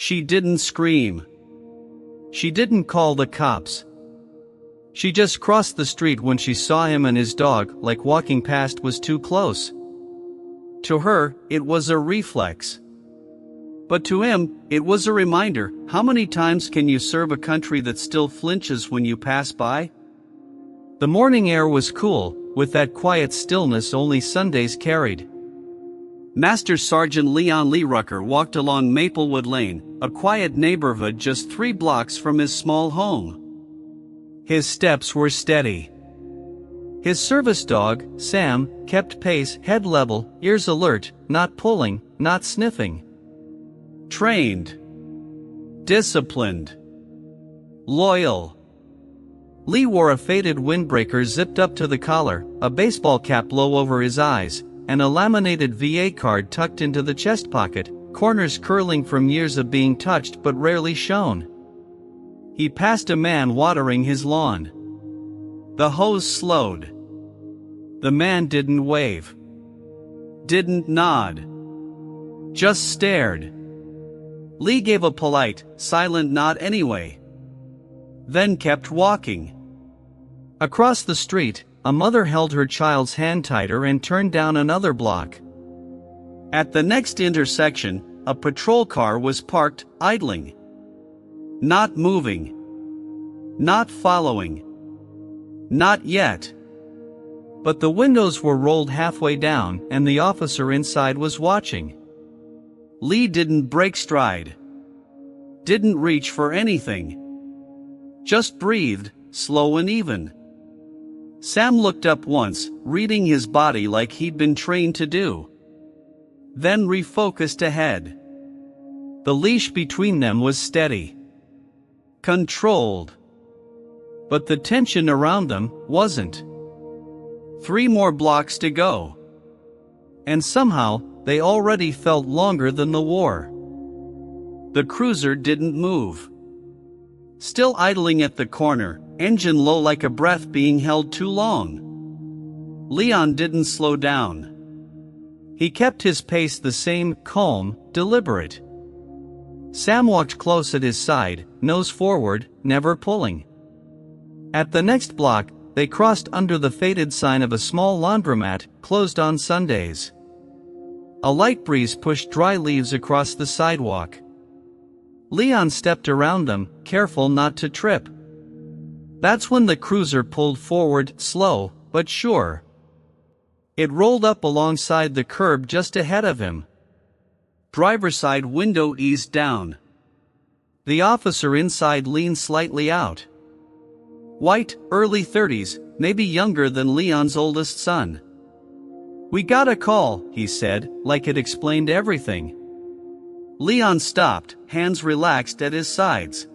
She didn't scream. She didn't call the cops. She just crossed the street when she saw him and his dog, like walking past was too close. To her, it was a reflex. But to him, it was a reminder. How many times can you serve a country that still flinches when you pass by? The morning air was cool, with that quiet stillness only Sundays carried. Master Sergeant Leon Lee Rucker walked along Maplewood Lane, a quiet neighborhood just 3 blocks from his small home. His steps were steady. His service dog, Sam, kept pace, head level, ears alert, not pulling, not sniffing. Trained. Disciplined. Loyal. Lee wore a faded windbreaker zipped up to the collar, a baseball cap low over his eyes, and a laminated VA card tucked into the chest pocket, corners curling from years of being touched but rarely shown. He passed a man watering his lawn. The hose slowed. The man didn't wave. Didn't nod. Just stared. Lee gave a polite, silent nod anyway. Then kept walking. Across the street, a mother held her child's hand tighter and turned down another block. At the next intersection, a patrol car was parked, idling. Not moving. Not following. Not yet. But the windows were rolled halfway down and the officer inside was watching. Lee didn't break stride. Didn't reach for anything. Just breathed, slow and even. Sam looked up once, reading his body like he'd been trained to do. Then refocused ahead. The leash between them was steady. Controlled. But the tension around them wasn't. 3 more blocks to go. And somehow, they already felt longer than the war. The cruiser didn't move. Still idling at the corner, engine low like a breath being held too long. Leon didn't slow down. He kept his pace the same, calm, deliberate. Sam walked close at his side, nose forward, never pulling. At the next block, they crossed under the faded sign of a small laundromat, closed on Sundays. A light breeze pushed dry leaves across the sidewalk. Leon stepped around them, careful not to trip. That's when the cruiser pulled forward, slow, but sure. It rolled up alongside the curb just ahead of him. Driver's side window eased down. The officer inside leaned slightly out. White, early 30s, maybe younger than Leon's oldest son. "We got a call," he said, like it explained everything. Leon stopped, hands relaxed at his sides.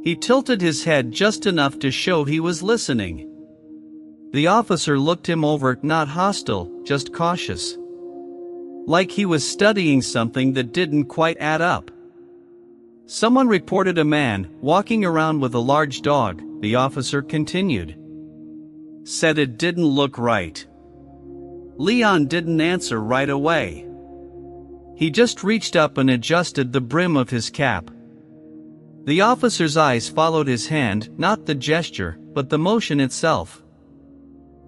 He tilted his head just enough to show he was listening. The officer looked him over, not hostile, just cautious. Like he was studying something that didn't quite add up. "Someone reported a man walking around with a large dog," the officer continued. "Said it didn't look right." Leon didn't answer right away. He just reached up and adjusted the brim of his cap. The officer's eyes followed his hand, not the gesture, but the motion itself.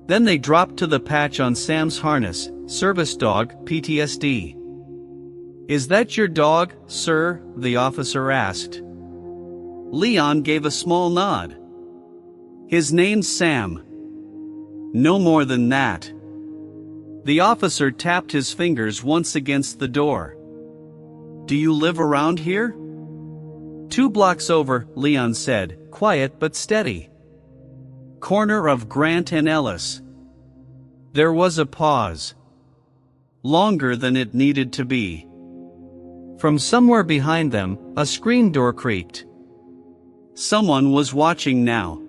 Then they dropped to the patch on Sam's harness, "Service dog, PTSD." "Is that your dog, sir?" the officer asked. Leon gave a small nod. "His name's Sam." "No more than that." The officer tapped his fingers once against the door. "Do you live around here?" "2 blocks over," Leon said, quiet but steady. "Corner of Grant and Ellis." There was a pause. Longer than it needed to be. From somewhere behind them, a screen door creaked. Someone was watching now.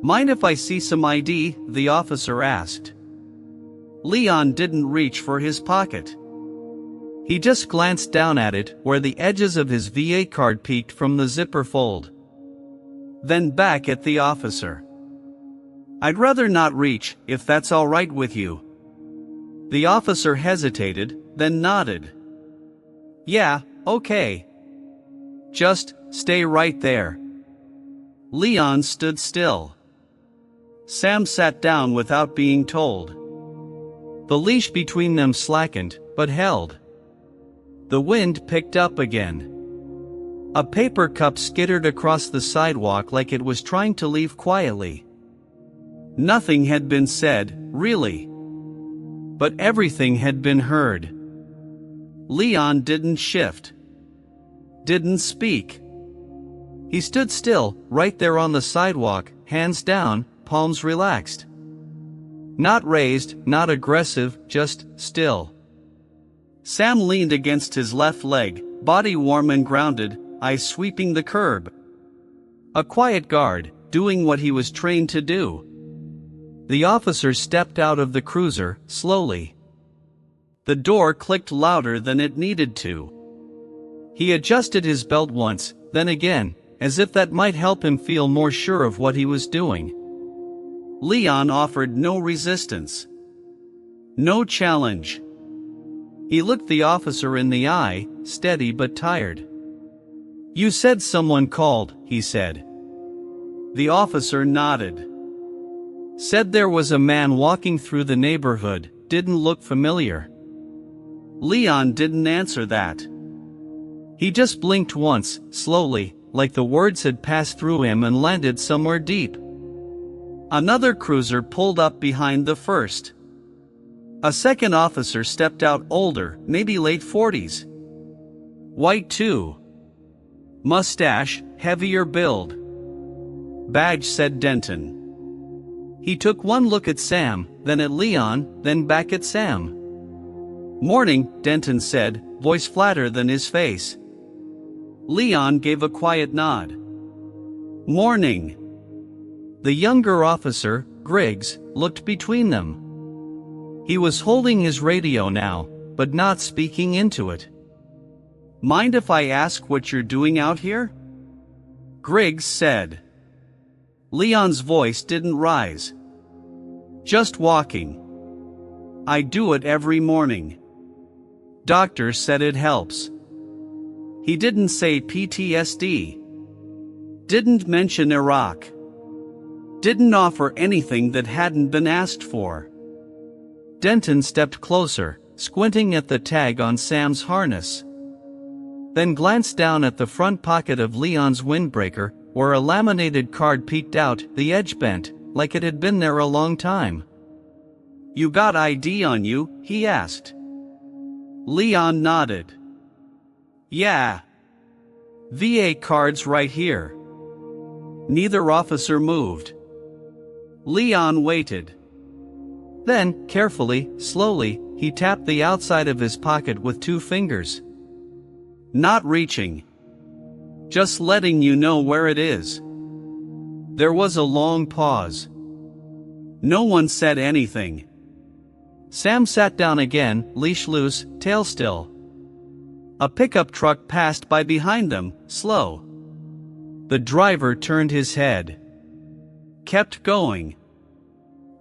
"Mind if I see some ID?" the officer asked. Leon didn't reach for his pocket. He just glanced down at it, where the edges of his VA card peeked from the zipper fold. Then back at the officer. "I'd rather not reach, if that's all right with you." The officer hesitated, then nodded. "Yeah, okay," Just stay right there." Leon stood still. Sam sat down without being told. The leash between them slackened, but held. The wind picked up again. A paper cup skittered across the sidewalk like it was trying to leave quietly. Nothing had been said, really. But everything had been heard. Leon didn't shift. Didn't speak. He stood still, right there on the sidewalk, hands down, palms relaxed. Not raised, not aggressive, just still. Sam leaned against his left leg, body warm and grounded, eyes sweeping the curb. A quiet guard, doing what he was trained to do. The officer stepped out of the cruiser, slowly. The door clicked louder than it needed to. He adjusted his belt once, then again, as if that might help him feel more sure of what he was doing. Leon offered no resistance. No challenge. He looked the officer in the eye, steady but tired. "You said someone called," he said. The officer nodded. "Said there was a man walking through the neighborhood, didn't look familiar." Leon didn't answer that. He just blinked once, slowly, like the words had passed through him and landed somewhere deep. Another cruiser pulled up behind the first. A second officer stepped out, older, maybe late 40s. White too. Mustache, heavier build. "Badge," said Denton. He took one look at Sam, then at Leon, then back at Sam. "Morning," Denton said, voice flatter than his face. Leon gave a quiet nod. "Morning." The younger officer, Griggs, looked between them. He was holding his radio now, but not speaking into it. "Mind if I ask what you're doing out here?" Griggs said. Leon's voice didn't rise. "Just walking. I do it every morning. Doctor said it helps." He didn't say PTSD. Didn't mention Iraq. Didn't offer anything that hadn't been asked for. Denton stepped closer, squinting at the tag on Sam's harness. Then glanced down at the front pocket of Leon's windbreaker, where a laminated card peeked out, the edge bent, like it had been there a long time. "You got ID on you?" he asked. Leon nodded. "Yeah. VA card's right here." Neither officer moved. Leon waited. Then, carefully, slowly, he tapped the outside of his pocket with 2 fingers. "Not reaching. Just letting you know where it is." There was a long pause. No one said anything. Sam sat down again, leash loose, tail still. A pickup truck passed by behind them, slow. The driver turned his head. Kept going.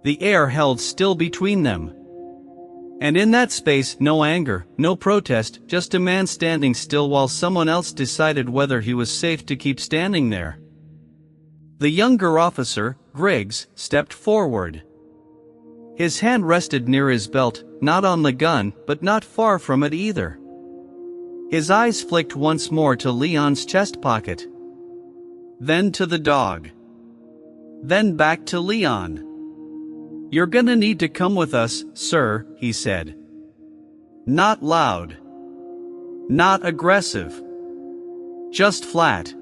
The air held still between them. And in that space, no anger, no protest, just a man standing still while someone else decided whether he was safe to keep standing there. The younger officer, Griggs, stepped forward. His hand rested near his belt, not on the gun, but not far from it either. His eyes flicked once more to Leon's chest pocket. Then to the dog. Then back to Leon. "You're gonna need to come with us, sir," he said. Not loud. Not aggressive. Just flat.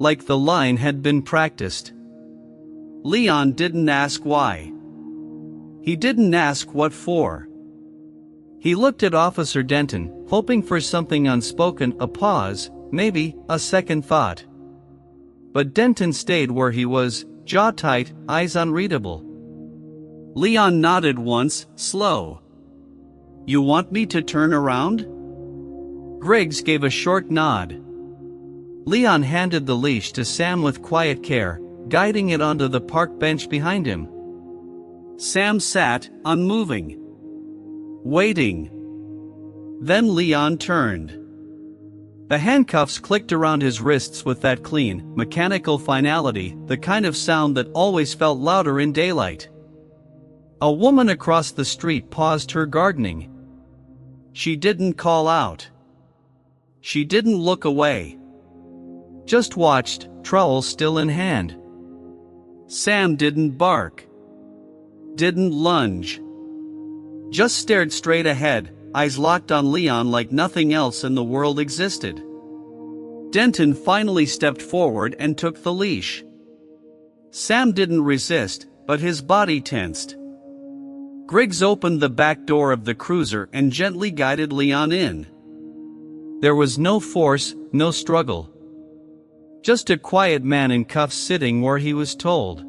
Like the line had been practiced. Leon didn't ask why. He didn't ask what for. He looked at Officer Denton, hoping for something unspoken, a pause, maybe a second thought. But Denton stayed where he was, jaw tight, eyes unreadable. Leon nodded once, slow. "You want me to turn around?" Griggs gave a short nod. Leon handed the leash to Sam with quiet care, guiding it onto the park bench behind him. Sam sat, unmoving. Waiting. Then Leon turned. The handcuffs clicked around his wrists with that clean, mechanical finality, the kind of sound that always felt louder in daylight. A woman across the street paused her gardening. She didn't call out. She didn't look away. Just watched, trowel still in hand. Sam didn't bark. Didn't lunge. Just stared straight ahead, eyes locked on Leon like nothing else in the world existed. Denton finally stepped forward and took the leash. Sam didn't resist, but his body tensed. Griggs opened the back door of the cruiser and gently guided Leon in. There was no force, no struggle. Just a quiet man in cuffs sitting where he was told.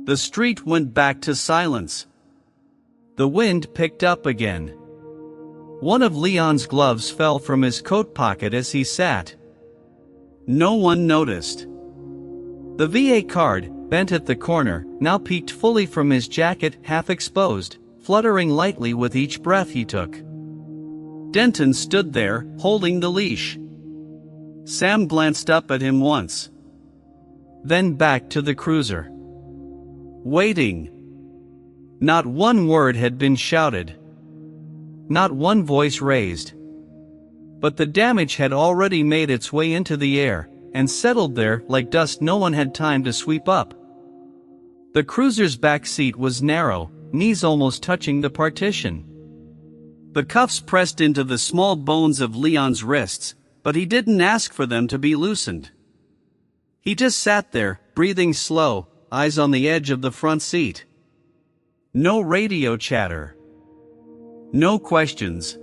The street went back to silence. The wind picked up again. One of Leon's gloves fell from his coat pocket as he sat. No one noticed. The VA card, bent at the corner, now peeked fully from his jacket, half exposed, fluttering lightly with each breath he took. Denton stood there, holding the leash. Sam glanced up at him once. Then back to the cruiser. Waiting. Not one word had been shouted. Not one voice raised. But the damage had already made its way into the air, and settled there like dust no one had time to sweep up. The cruiser's back seat was narrow, knees almost touching the partition. The cuffs pressed into the small bones of Leon's wrists, but he didn't ask for them to be loosened. He just sat there, breathing slow, eyes on the edge of the front seat. No radio chatter. No questions.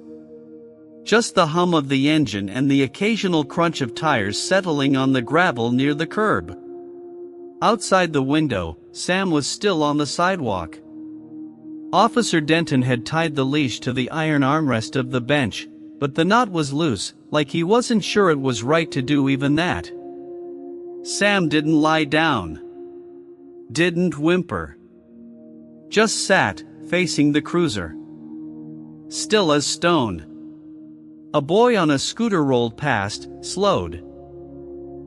Just the hum of the engine and the occasional crunch of tires settling on the gravel near the curb. Outside the window, Sam was still on the sidewalk. Officer Denton had tied the leash to the iron armrest of the bench, but the knot was loose, like he wasn't sure it was right to do even that. Sam didn't lie down. Didn't whimper. Just sat, facing the cruiser. Still as stone. A boy on a scooter rolled past, slowed.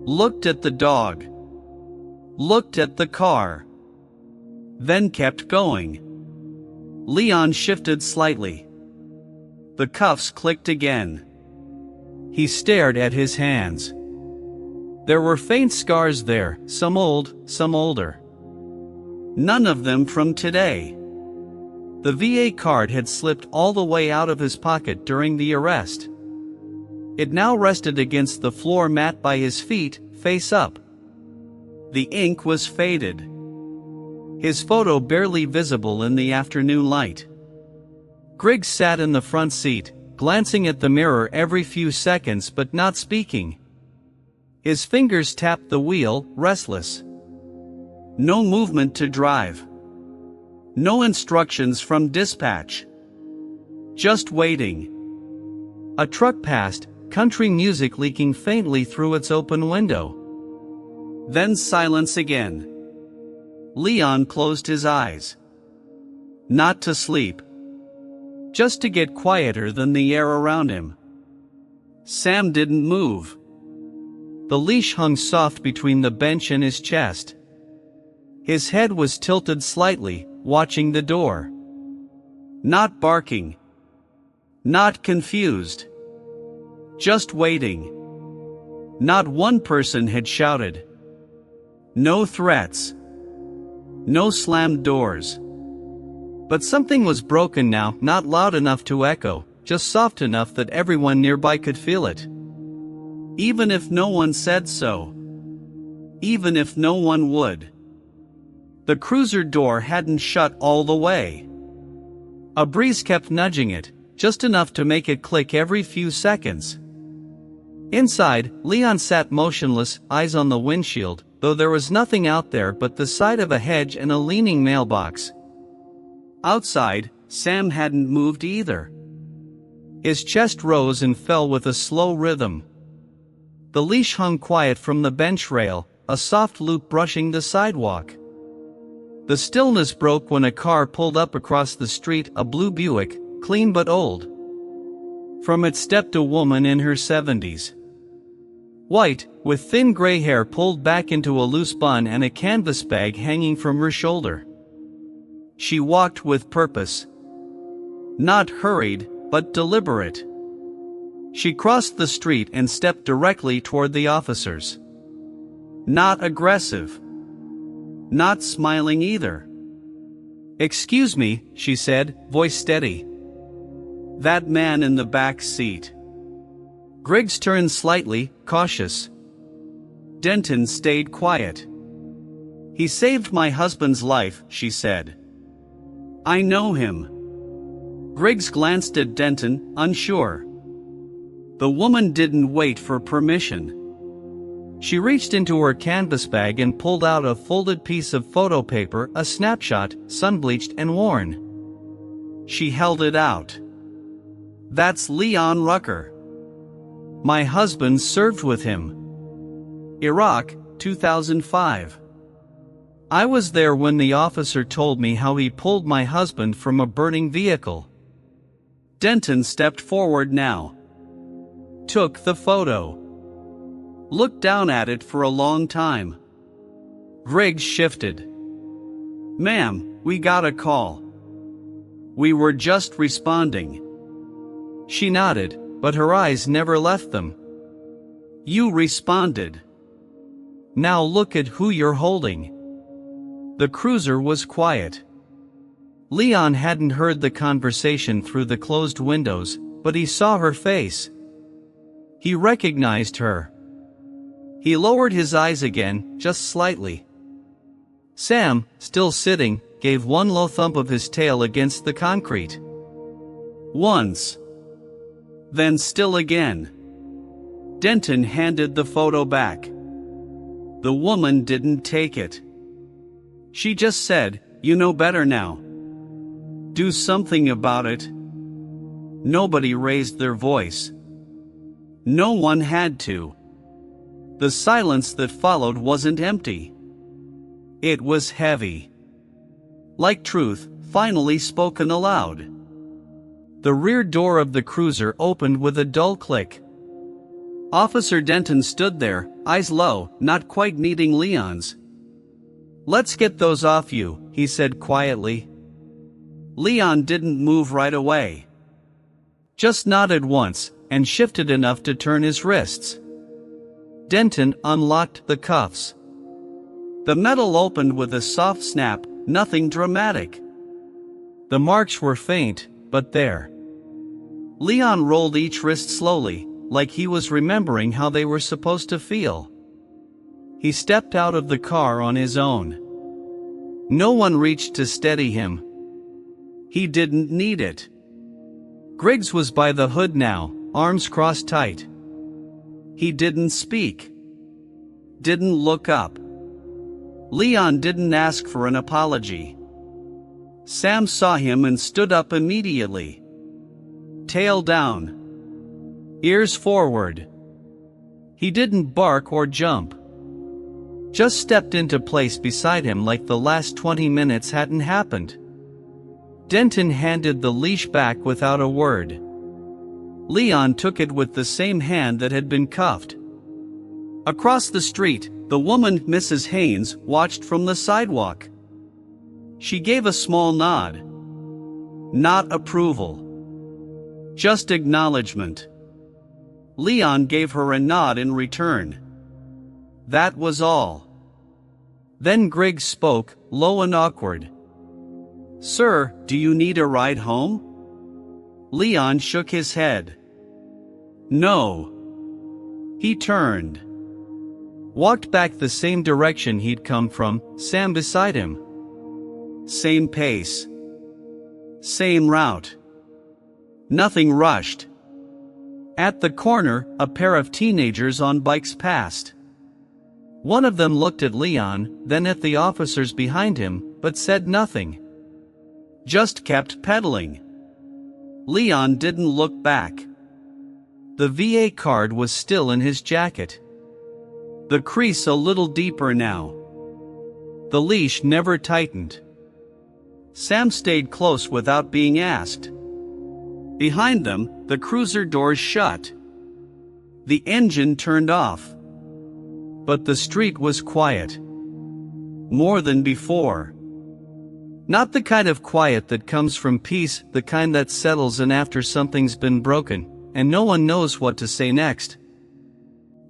Looked at the dog. Looked at the car. Then kept going. Leon shifted slightly. The cuffs clicked again. He stared at his hands. There were faint scars there, some old, some older. None of them from today. The VA card had slipped all the way out of his pocket during the arrest. It now rested against the floor mat by his feet, face up. The ink was faded. His photo barely visible in the afternoon light. Griggs sat in the front seat, glancing at the mirror every few seconds but not speaking. His fingers tapped the wheel, restless. No movement to drive. No instructions from dispatch. Just waiting. A truck passed, country music leaking faintly through its open window. Then silence again. Leon closed his eyes. Not to sleep. Just to get quieter than the air around him. Sam didn't move. The leash hung soft between the bench and his chest. His head was tilted slightly, watching the door. Not barking. Not confused. Just waiting. Not one person had shouted. No threats. No slammed doors. But something was broken now, not loud enough to echo, just soft enough that everyone nearby could feel it. Even if no one said so. Even if no one would. The cruiser door hadn't shut all the way. A breeze kept nudging it, just enough to make it click every few seconds. Inside, Leon sat motionless, eyes on the windshield, though there was nothing out there but the side of a hedge and a leaning mailbox. Outside, Sam hadn't moved either. His chest rose and fell with a slow rhythm. The leash hung quiet from the bench rail, a soft loop brushing the sidewalk. The stillness broke when a car pulled up across the street, a blue Buick, clean but old. From it stepped a woman in her 70s. White, with thin gray hair pulled back into a loose bun and a canvas bag hanging from her shoulder. She walked with purpose. Not hurried, but deliberate. She crossed the street and stepped directly toward the officers. Not aggressive. Not smiling either. "Excuse me," she said, voice steady. "That man in the back seat." Griggs turned slightly, cautious. Denton stayed quiet. "He saved my husband's life," she said. "I know him." Griggs glanced at Denton, unsure. The woman didn't wait for permission. She reached into her canvas bag and pulled out a folded piece of photo paper, a snapshot, sun-bleached and worn. She held it out. "That's Leon Rucker. My husband served with him. Iraq, 2005. I was there when the officer told me how he pulled my husband from a burning vehicle." Denton stepped forward now. Took the photo. Looked down at it for a long time. Griggs shifted. "Ma'am, we got a call. We were just responding." She nodded, but her eyes never left them. "You responded. Now look at who you're holding." The cruiser was quiet. Leon hadn't heard the conversation through the closed windows, but he saw her face. He recognized her. He lowered his eyes again, just slightly. Sam, still sitting, gave one low thump of his tail against the concrete. Once. Then still again. Denton handed the photo back. The woman didn't take it. She just said, "You know better now. Do something about it." Nobody raised their voice. No one had to. The silence that followed wasn't empty. It was heavy. Like truth, finally spoken aloud. The rear door of the cruiser opened with a dull click. Officer Denton stood there, eyes low, not quite meeting Leon's. "Let's get those off you," he said quietly. Leon didn't move right away. Just nodded once, and shifted enough to turn his wrists. Denton unlocked the cuffs. The metal opened with a soft snap, nothing dramatic. The marks were faint, but there. Leon rolled each wrist slowly, like he was remembering how they were supposed to feel. He stepped out of the car on his own. No one reached to steady him. He didn't need it. Griggs was by the hood now, arms crossed tight. He didn't speak. Didn't look up. Leon didn't ask for an apology. Sam saw him and stood up immediately. Tail down. Ears forward. He didn't bark or jump. Just stepped into place beside him like the last 20 minutes hadn't happened. Denton handed the leash back without a word. Leon took it with the same hand that had been cuffed. Across the street, the woman, Mrs. Haynes, watched from the sidewalk. She gave a small nod. Not approval. Just acknowledgement. Leon gave her a nod in return. That was all. Then Griggs spoke, low and awkward. "Sir, do you need a ride home?" Leon shook his head. No. He turned. Walked back the same direction he'd come from, Sam beside him. Same pace. Same route. Nothing rushed. At the corner, a pair of teenagers on bikes passed. One of them looked at Leon, then at the officers behind him, but said nothing. Just kept pedaling. Leon didn't look back. The VA card was still in his jacket. The crease a little deeper now. The leash never tightened. Sam stayed close without being asked. Behind them, the cruiser doors shut. The engine turned off. But the street was quiet. More than before. Not the kind of quiet that comes from peace, the kind that settles in after something's been broken, and no one knows what to say next.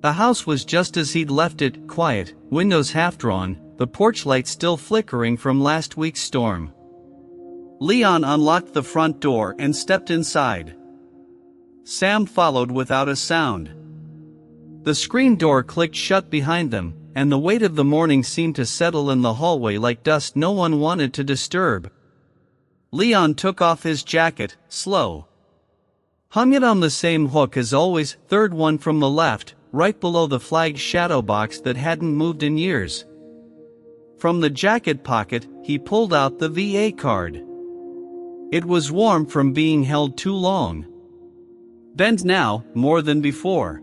The house was just as he'd left it, quiet, windows half drawn, the porch light still flickering from last week's storm. Leon unlocked the front door and stepped inside. Sam followed without a sound. The screen door clicked shut behind them, and the weight of the morning seemed to settle in the hallway like dust no one wanted to disturb. Leon took off his jacket, slow. Hung it on the same hook as always, third one from the left, right below the flagged shadow box that hadn't moved in years. From the jacket pocket, he pulled out the VA card. It was warm from being held too long. Bent now, more than before.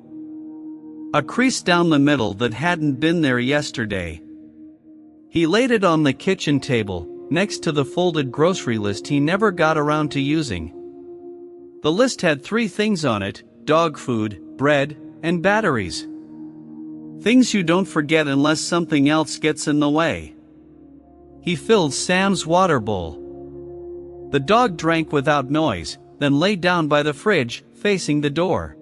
A crease down the middle that hadn't been there yesterday. He laid it on the kitchen table, next to the folded grocery list he never got around to using. The list had 3 things on it: dog food, bread, and batteries. Things you don't forget unless something else gets in the way. He filled Sam's water bowl. The dog drank without noise, then lay down by the fridge, facing the door.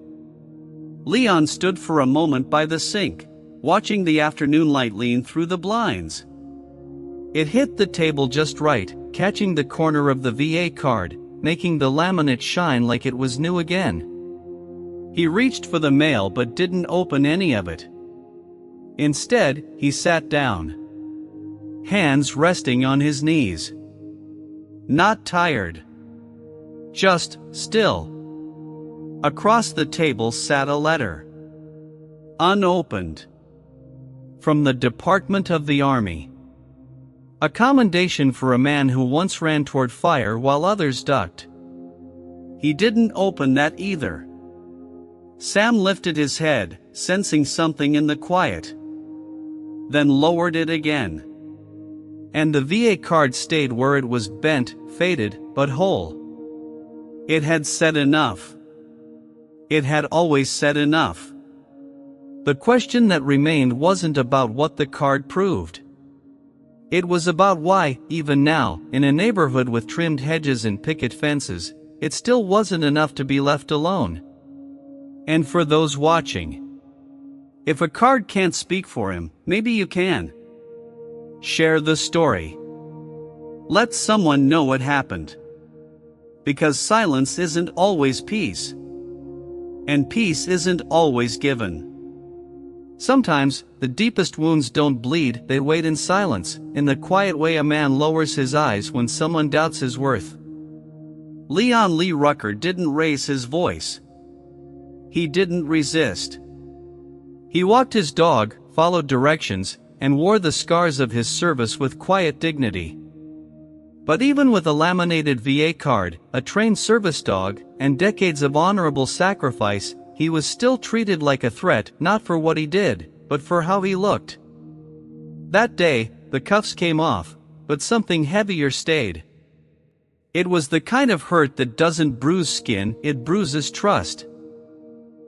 Leon stood for a moment by the sink, watching the afternoon light lean through the blinds. It hit the table just right, catching the corner of the VA card, making the laminate shine like it was new again. He reached for the mail but didn't open any of it. Instead, he sat down. Hands resting on his knees. Not tired. Just still. Across the table sat a letter. Unopened. From the Department of the Army. A commendation for a man who once ran toward fire while others ducked. He didn't open that either. Sam lifted his head, sensing something in the quiet. Then lowered it again. And the VA card stayed where it was, bent, faded, but whole. It had said enough. It had always said enough. The question that remained wasn't about what the card proved. It was about why, even now, in a neighborhood with trimmed hedges and picket fences, it still wasn't enough to be left alone. And for those watching, if a card can't speak for him, maybe you can. Share the story. Let someone know what happened. Because silence isn't always peace. And peace isn't always given. Sometimes, the deepest wounds don't bleed, they wait in silence, in the quiet way a man lowers his eyes when someone doubts his worth. Leon Lee Rucker didn't raise his voice. He didn't resist. He walked his dog, followed directions, and wore the scars of his service with quiet dignity. But even with a laminated VA card, a trained service dog, and decades of honorable sacrifice, he was still treated like a threat, not for what he did, but for how he looked. That day, the cuffs came off, but something heavier stayed. It was the kind of hurt that doesn't bruise skin, it bruises trust.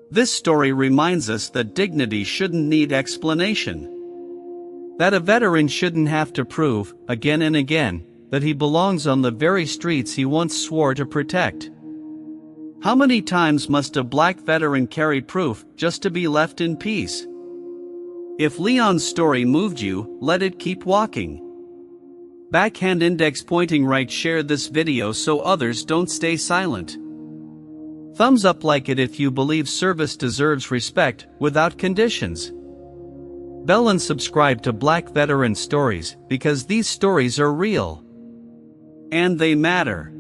This story reminds us that dignity shouldn't need explanation. That a veteran shouldn't have to prove, again and again, that he belongs on the very streets he once swore to protect. How many times must a black veteran carry proof just to be left in peace? If Leon's story moved you, let it keep walking. Backhand index pointing right. Share this video so others don't stay silent. Thumbs up like it if you believe service deserves respect, without conditions. Bell and subscribe to Black Veteran Stories, because these stories are real. And they matter.